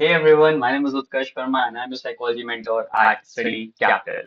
Hey everyone, my name is Utkarsh Verma and I'm a psychology mentor at Study Capital.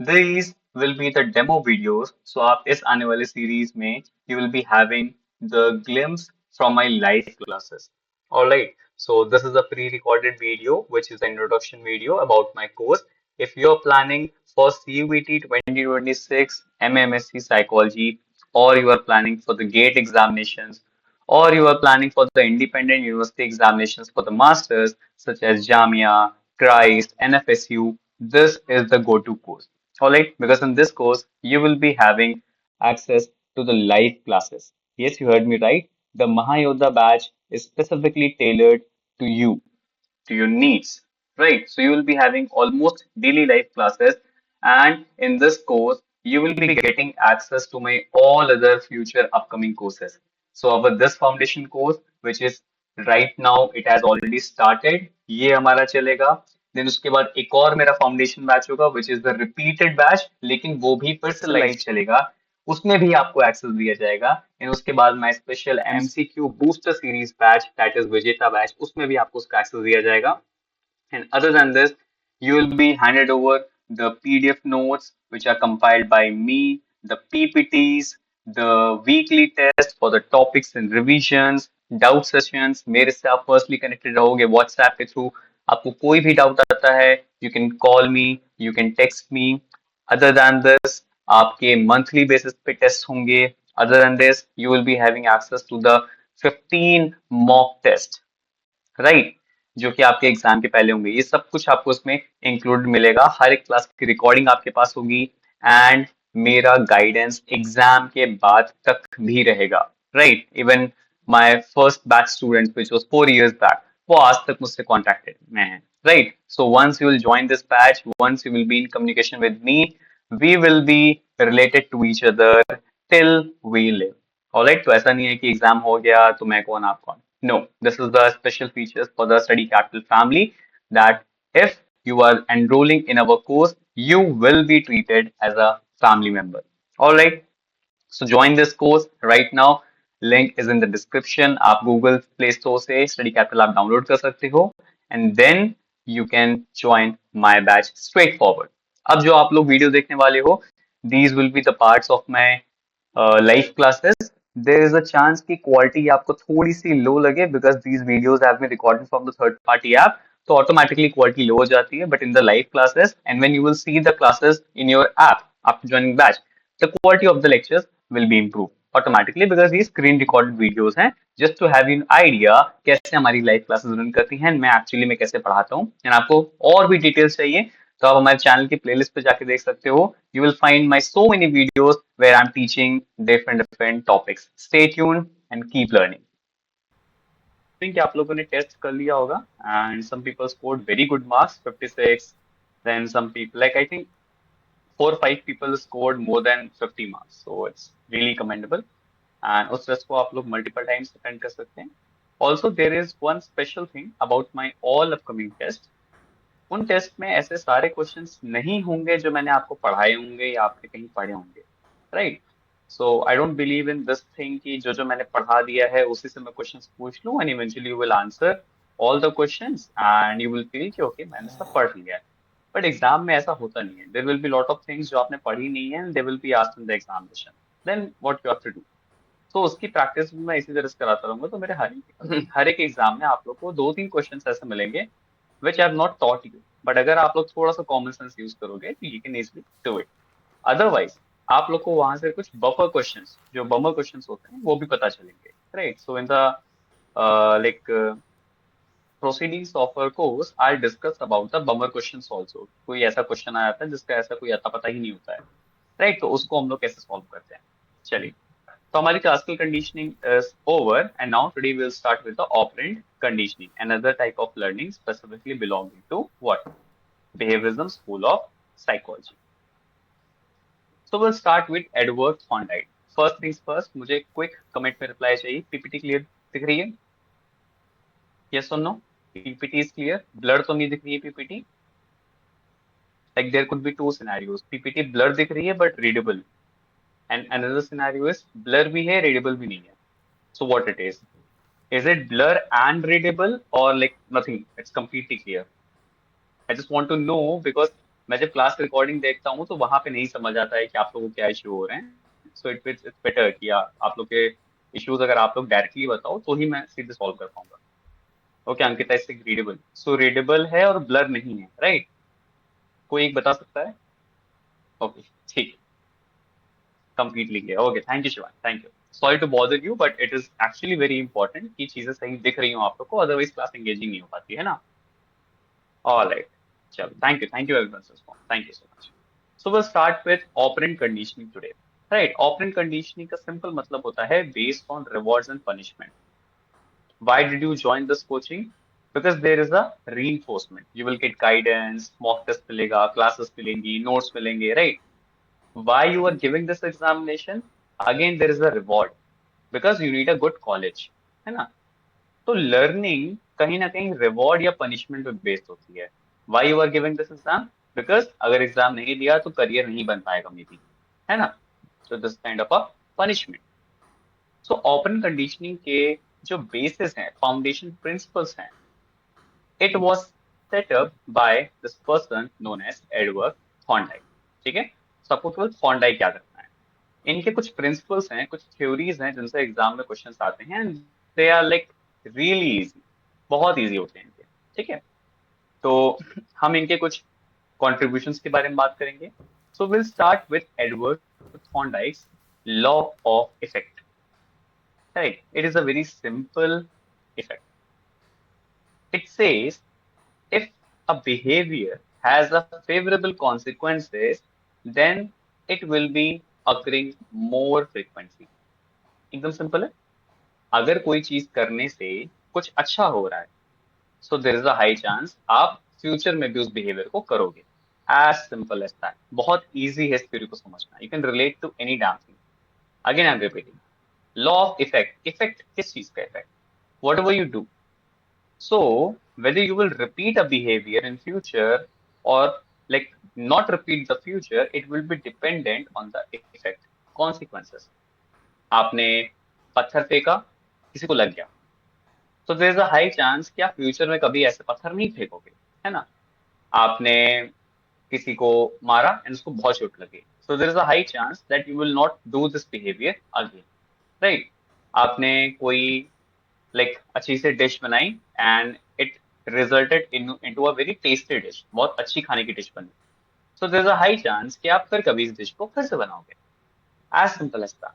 These will be the demo videos. So आप इस आने वाले series में you will be having the glimpse from my live classes. Alright, so this is a pre-recorded video which is the introduction video about my course. If you're planning for CUET 2026 MMSC Psychology or you are planning for the GATE examinations or you are planning for the independent university examinations for the masters such as Jamia, Christ, NFSU, this is the go-to course. Alright, because in this course you will be having access to the live classes. Yes, you heard me right. The Mahayodha batch is specifically tailored to you, to your needs, right? So you will be having almost daily life classes, and in this course, you will be getting access to my all other future upcoming courses. So our this foundation course, which is right now, it has already started. ये हमारा चलेगा. Then उसके बाद एक और मेरा foundation batch होगा, which is the repeated batch, लेकिन वो भी फिर से लाइव चलेगा. उसमें भी आपको एक्सेस दिया जाएगा एंड उसके बाद my special MCQ booster series batch that is विजेता बैच उसमें भी आपको उसका एक्सेस दिया जाएगा. And other than this, you will be handed over the PDF notes which are compiled by me, the PPTs, the weekly test for the topics and revisions, doubt sessions. मेरे से आप personally connected रहोगे WhatsApp के through. आपको कोई भी doubt आता है, you can call me, you can text me. Other than this, आपके मंथली बेसिस पे टेस्ट होंगे. Other than this, you will be having access to the 15 mock test, right, जो कि आपके एग्जाम के पहले होंगे. ये सब कुछ आपको उसमें इंक्लूड मिलेगा. हर एक क्लास की रिकॉर्डिंग आपके पास होगी एंड मेरा गाइडेंस एग्जाम के बाद तक भी रहेगा, right. Even my first batch students which was 4 years back, वो आज तक मुझसे कॉन्टेक्टेड में है, right. So once you will join this batch, once you will be in communication with me, we will be related to each other till we live. Alright, तो ऐसा नहीं है कि एग्जाम हो गया तो मैं कौन आप कौन. No, this is the special features for the Study Capital family that if you are enrolling in our course, you will be treated as a family member. All right. So join this course right now. Link is in the description. आप Google Play Store से Study Capital आप download कर सकते हो and then you can join my batch straight forward. अब जो आप लोग वीडियो देखने वाले हो, these will be the parts of my live classes. There is a chance कि quality आपको थोड़ी सी low लगे because these videos have been recorded from the third party app. तो automatically quality low हो जाती है. But in the live classes and when you will see the classes in your app after joining batch, the quality of the lectures will be improved automatically because ये screen recorded videos हैं. Just to have an idea कैसे हमारी live classes run करती हैं, मैं actually में कैसे पढ़ाता हूँ. And आपको और भी details चाहिए तो आप हमारे चैनल की प्लेलिस्ट पे जाके देख सकते हो. You will find my so many videos where I am teaching different different topics. Stay tuned and keep learning. Think आप लोगों ने टेस्ट कर लिया होगा and some people scored very good marks 56. Then some people like I think 4 5 people scored more than 50 marks, so it's really commendable. And उस test को आप लोग मल्टीपल टाइम्स अटेंड कर सकते हैं. Also there is one special thing about my all upcoming test. उन test में ऐसे सारे क्वेश्चंस नहीं होंगे जो मैंने आपको पढ़ाए होंगे या आपने कहीं पढ़े होंगे, right. So I don't believe in this thing कि जो जो मैंने पढ़ा दिया है उसी से मैं क्वेश्चंस पूछ लूं and eventually you will answer all the questions and you will feel कि ओके मैंने सब पढ़ लिया है. बट एग्जाम में ऐसा होता नहीं है. There will be lot of things जो आपने पढ़ी नहीं है and they will be asked in the examination. Then what you have to do. तो उसकी प्रैक्टिस भी मैं इसी तरह से कराता रहूंगा. तो मेरे हर एक एग्जाम में आप लोग को 2 3 क्वेश्चंस ऐसे मिलेंगे which I have not taught you. But अगर आप लोग थोड़ा सा कॉमन सेंस यूज करोगे तो you can easily do it. Otherwise आप लोग को वहां से कुछ बफर क्वेश्चंस, जो बमर क्वेश्चंस होते हैं, वो भी पता चलेंगे, right. So in the like proceedings of our course, I'll discuss about the bummer questions also. कोई ऐसा क्वेश्चन आ जाता है जिसका ऐसा कोई अता पता ही नहीं होता है, राइट. तो उसको हम लोग कैसे सॉल्व करते हैं. चलिए, so हमारी classical conditioning is over and now today we'll start with the operant conditioning, another type of learning specifically belonging to what? Behaviorism school of psychology. So we'll start with Edward Thorndike. First things first, मुझे quick comment में reply चाहिए. PPT clear दिख रही है? Yes or no? PPT is clear. Blur तो नहीं दिख रही है PPT. Like there could be two scenarios. PPT blur दिख रही है but readable. And another scenario is blur भी है readable भी नहीं है. So what it is? Is it blur and readable or like nothing? It's completely clear. I just want to know because मैं जब क्लास रिकॉर्डिंग देखता हूँ तो वहां पे नहीं समझ आता है कि आप लोगों को क्या इशू हो रहे हैं. सो इट्स बेटर कि आप लोग के इश्यूज अगर आप लोग डायरेक्टली बताओ तो ही मैं सीधे सॉल्व कर पाऊंगा. Okay Ankita is readable. So readable है और ब्लर नहीं है, राइट? कोई एक बता सकता है? ओके ठीक. Completely clear. Okay thank you Shivan, thank you. Sorry to bother you but it is actually very important कि चीजें सही दिख रही हो आप लोग को, अदरवाइज क्लास एंगेजिंग नहीं हो पाती है ना. ऑलराइट. चलो thank you everyone. Thank you so much. So will start with operant conditioning today. Right, operant conditioning का सिंपल मतलब होता है based on rewards and punishment. Why did you join this coaching? Because there is a reinforcement. You will get guidance, mock test मिलेगा, classes मिलेंगी, notes मिलेंगे, right? Why you are giving this examination? Again, there is a reward because you need a good college, है ना? तो learning कहीं ना कहीं reward या punishment पे based होती है. Why you are giving this exam? Because अगर exam नहीं दिया तो career नहीं बन पाएगा maybe, है ना? So this kind of a punishment. So open conditioning के जो basis हैं, foundation principles हैं, it was set up by this person known as Edward Thorndike. ठीक है, सबको केवल थॉर्नडाइक याद रखना है. इनके कुछ प्रिंसिपल्स हैं, कुछ थ्योरीज हैं जिनसे एग्जाम में क्वेश्चंस आते हैं. They are like really easy, बहुत इजी होते हैं इनके. ठीक है, तो हम इनके कुछ कॉन्ट्रीब्यूशंस के बारे में बात करेंगे. So will start with Edward Thorndike's law of effect. Right, it is a very simple effect. It says if a behavior has a favorable consequences, then it will be occurring more frequently. एकदम simple है. अगर कोई चीज करने से कुछ अच्छा हो रहा है, so there is a high chance आप फ्यूचर में भी उस बिहेवियर को करोगे. As simple as that. बहुत इजी है इस थ्योरी को समझना. You can relate to any damn thing. Again I am repeating. Law of effect. Effect किस चीज का effect? Whatever you do. So whether you will repeat a behavior in future or like not repeat the future, it will be dependent on the effect, consequences. आपने पत्थर फेंका, किसी को लग गया, तो there is a high chance कि आप फ्यूचर में कभी ऐसे पत्थर नहीं फेंकोगे, है ना? आपने किसी को मारा एंड उसको बहुत चोट लगी, so there is a high chance that you will not do this behavior again, right? आपने कोई लाइक अच्छी सी डिश बनाई and it resulted into a very tasty dish. बहुत अच्छी खाने की डिश बनी. So there is a high chance कि आप फिर कभी इस डिश को फिर से बनाओगे. As simple as that.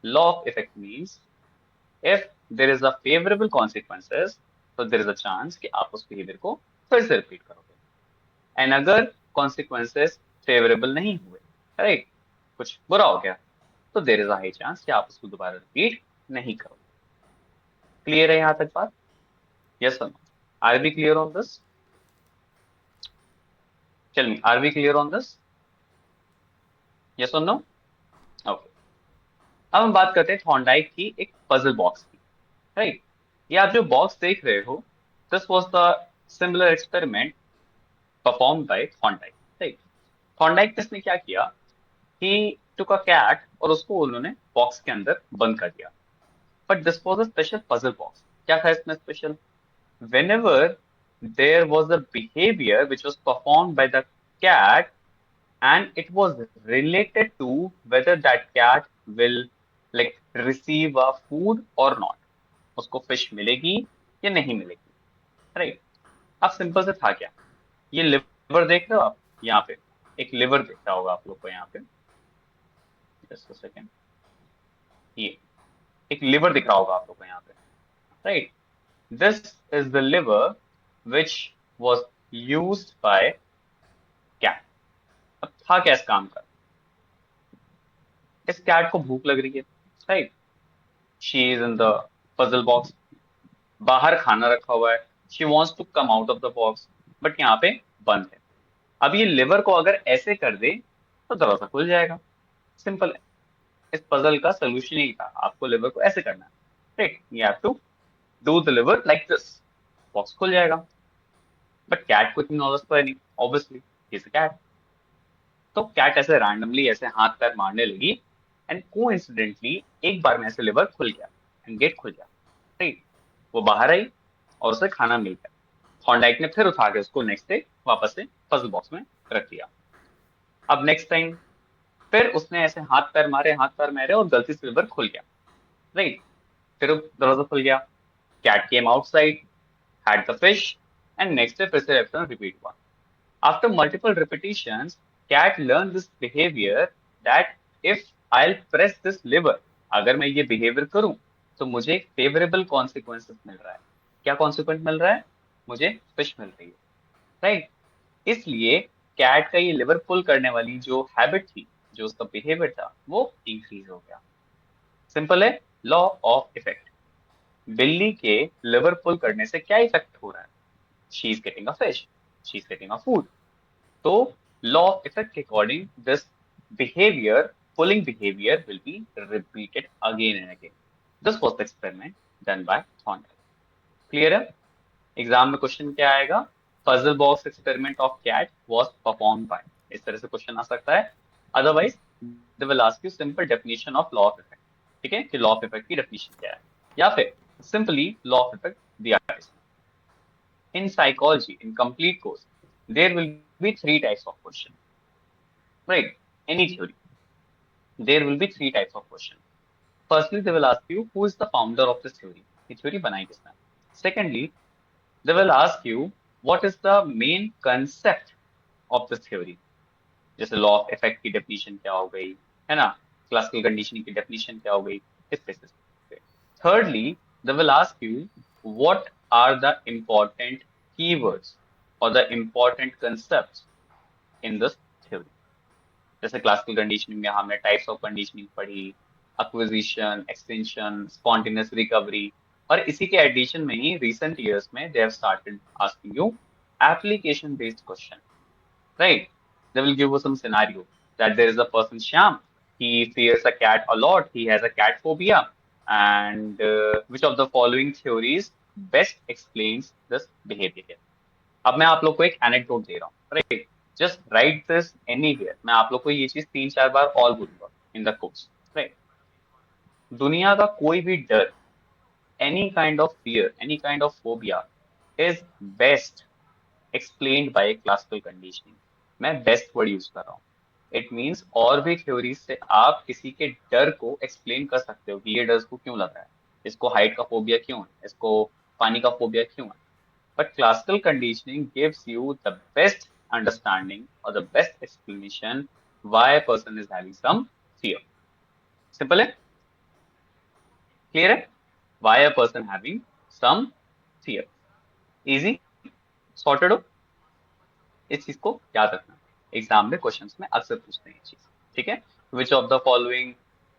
Law of effect means if there is a favourable consequences, तो देयर इज अ चांस कि आप उस बिहेवियर को फिर से रिपीट करोगे. एंड अगर कॉन्सिक्वेंसेस फेवरेबल नहीं हुए, राइट, कुछ बुरा हो गया, तो there is a high chance कि आप उसको दोबारा रिपीट नहीं करोगे. क्लियर है यहां तक बात? Yes or no? Are we clear on this? Tell me, are we clear on this? Yes or no? Okay. अब हम बात करते हैं थॉर्नडाइक की एक पजल बॉक्स की. राइट, ये आप जो बॉक्स देख रहे हो, this was the similar experiment performed by Thorndike. Right, Thorndike ने क्या किया, ही टुक अ कैट और उसको उन्होंने बॉक्स के अंदर बंद कर दिया. But this was a special puzzle box. क्या था इसमें special? whenever there was a behavior which was performed by the cat and it was related to whether that cat will like receive a food or not, उसको fish मिलेगी या नहीं मिलेगी. Right, अब simple से था क्या, ये लिवर देख रहे हो आप यहाँ पे, एक लिवर दिख रहा होगा आप लोग को यहाँ पे. Just a second. ये एक लिवर दिख रहा होगा आप लोग को यहाँ पे, right? This is the liver which was used by cat. अब था क्या इस काम का? इस कैट को भूख लग रही है, right? She is in the puzzle box. बाहर खाना रखा हुआ है. She wants to come out of the box, but यहाँ पे बंद है. अब ये लिवर को अगर ऐसे कर दे तो दरवाजा खुल जाएगा. सिंपल है. इस पजल का सोल्यूशन यही था, आपको लिवर को ऐसे करना है, right? You have to do the lever like this, box खुल जाएगा. बट कैट को इतनी नॉलेज तो है नहीं, obviously he is a cat. तो कैट ऐसे रैंडमली ऐसे हाथ पैर मारने लगी एंड कोइंसिडेंटली एक बार में ऐसे लिवर खुल गया एंड गेट खुल गया, राइट? वो बाहर आई और उसे खाना मिल गया। थॉर्नडाइक ने फिर उठा के उसको नेक्स्ट डे वापस से पजल बॉक्स में रख दिया। अब नेक्स्ट टाइम फिर उसने ऐसे हाथ पैर मारे और गलती से रिवर खुल गया, राइट। फिर दरवाजा खुल गया, cat came outside, had the fish, and next day फिर से रेपसन रिपीट हुआ। After multiple repetitions, cat learn this behaviour that if I press this lever, अगर मैं ये बिहेवियर करूं तो मुझे एक फेवरेबल कॉन्सिक्वेंसेस मिल रहा है। क्या कॉन्सिक्वेंस मिल रहा है? मुझे फिश मिल रही है, राइट। इसलिए कैट का ये लिवर पुल करने वाली जो हैबिट थी, जो उसका बिहेवियर था, वो इंक्रीज हो गया। सिंपल है, लॉ ऑफ इफेक्ट। बिल्ली के लिवर पुल करने से क्या इफेक्ट हो रहा है? She is getting a fish, she is getting a food. तो लॉ ऑफ इफेक्ट के according this behaviour, pulling behaviour will be repeated again and again. This was the experiment done by Thorndike. Clear है? Exam में question क्या आएगा? Puzzle box experiment of cat was performed by, इस तरह से question आ सकता है। Otherwise they will ask you simple definition of law of effect, ठीक है, कि लॉ ऑफ इफेक्ट की डेफिनेशन क्या है, या फिर सिंपली लॉ ऑफ इफेक्ट दिया है इसमें। In psychology, in complete course, there will be three types of question, right? Any theory, there will be three types of question. Firstly they will ask you who is the founder of this theory, ये theory बनाई किसने। Secondly they will ask you what is the main concept of this theory, जैसे law of effect की definition क्या हो गई, है ना, क्लासिकल कंडीशनिंग की डेफिनेशन क्या हो गई, इस बेसिस पे। Thirdly they will ask you what are the important keywords or the important concepts in this theory। जैसे क्लासिकल कंडीशनिंग में हमने टाइप्स ऑफ कंडीशनिंग पढ़ी, एक्विजिशन, एक्सटेंशन, स्पॉन्टेनियस रिकवरी, और इसी के एडिशन में ही रिसेंट ईयर्स में they have started asking you application based question, right? They will give you some scenario that there is a person Shyam, he fears a cat a lot, he has a cat phobia, and which of the following theories best explains this behavior। अब मैं आप लोग को एक anecdote दे रहा हूँ, right. Just right this anywhere, मैं आप लोग को ये चीज तीन चार बार और बोलूंगा इन द कोर्स, राइट। दुनिया का कोई भी डर, any kind of fear, any kind of phobia is best explained bye classical conditioning. मैं बेस्ट वर्ड यूज कर रहा हूँ। इट मीन्स और भी थ्योरीज से आप किसी के डर को एक्सप्लेन कर सकते हो कि ये डर इसको क्यों लग रहा है, इसको हाइट का फोबिया क्यों है, इसको पानी का फोबिया क्यों है। But classical conditioning gives you the best understanding or the best explanation why a person is having some fear। Simple है? Clear है? Why a person having some fear। Easy? Sorted हो? इस चीज को याद रखना, एग्जाम में क्वेश्चंस में अक्सर पूछते हैं ये चीज, ठीक है। Which of the following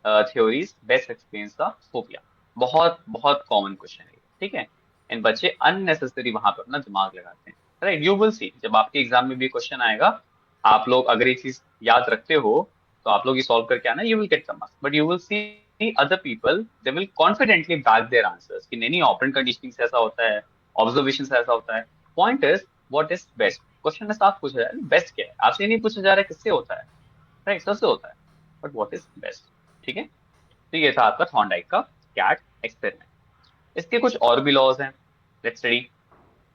theories best explains the phobia, बहुत बहुत कॉमन क्वेश्चन है, ठीक है। एंड बच्चे अननेसेसरी वहां पर अपना दिमाग लगाते हैं, राइट। यू विल सी जब आपके एग्जाम में भी क्वेश्चन आएगा, आप लोग अगर ये चीज याद रखते हो तो आप लोग ये सॉल्व करके आना, you will get the marks. But you will see other people they will confidently back their answers कि नहीं नहीं, ऑपरेंट कंडीशनिंग से ऐसा होता है, ऑब्जर्वेशन से ऐसा होता है। Point is what is best. Question में साफ पूछा जा रहा है बेस्ट क्या है, आपसे नहीं पूछा जा रहा है किससे होता है, राइट, सबसे होता है, बट व्हाट इज बेस्ट, ठीक है। तो ये था आपका थॉर्नडाइक का कैट एक्सपेरिमेंट। इसके कुछ और भी लॉज हैं, let's study.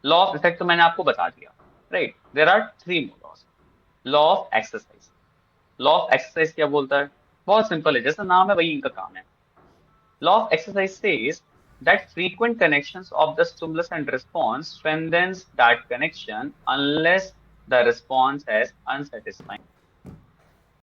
Law of effect तो मैंने आपको बता दिया, right. There are three more laws. Law of exercise. Law of exercise क्या बोलता है? बहुत सिंपल है, जैसा नाम है वही इनका काम है। Law of exercise says that frequent connections of the stimulus and response strengthens that connection unless the response has unsatisfying